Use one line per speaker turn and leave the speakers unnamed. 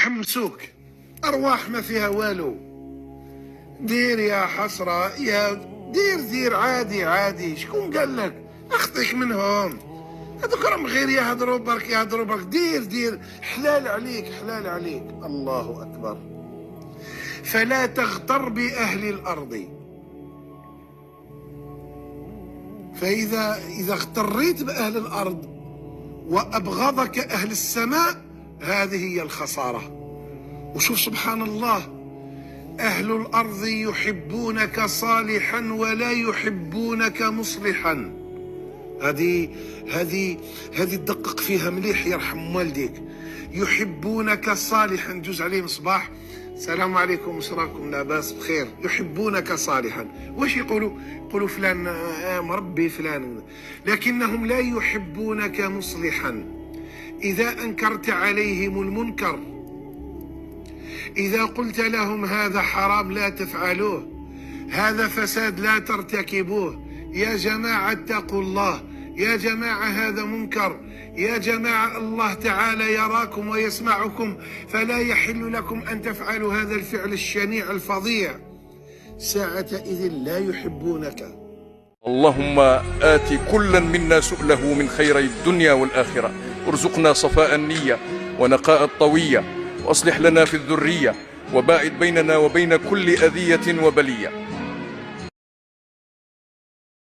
يحمسوك، أرواح ما فيها والو. دير يا حسرة، يا دير عادي. شكون قال لك؟ أخطيك منهم، هذوك راهم غير يهضروا برك. دير حلال عليك. الله أكبر. فلا تغتر بأهل الأرض، فإذا اغتريت بأهل الأرض وأبغضك أهل السماء، هذه هي الخسارة. وشوف سبحان الله، أهل الأرض يحبونك صالحا ولا يحبونك مصلحا. هذه تدقق فيها مليح يرحم والديك. يحبونك صالحا، جوز عليهم صباح، السلام عليكم، واش راكم؟ لاباس بخير. يحبونك صالحا، واش يقولوا فلان مربي فلان، لكنهم لا يحبونك مصلحا. إذا أنكرت عليهم المنكر، إذا قلت لهم هذا حرام لا تفعلوه، هذا فساد لا ترتكبوه، يا جماعة اتقوا الله، يا جماعة هذا منكر، يا جماعة الله تعالى يراكم ويسمعكم، فلا يحل لكم أن تفعلوا هذا الفعل الشنيع الفظيع، ساعتئذ لا يحبونك.
اللهم آت كلا منا سؤله من خيري الدنيا والآخرة، ارزقنا صفاء النية ونقاء الطوية، وأصلح لنا في الذرية، وباعد بيننا وبين كل أذية وبلية.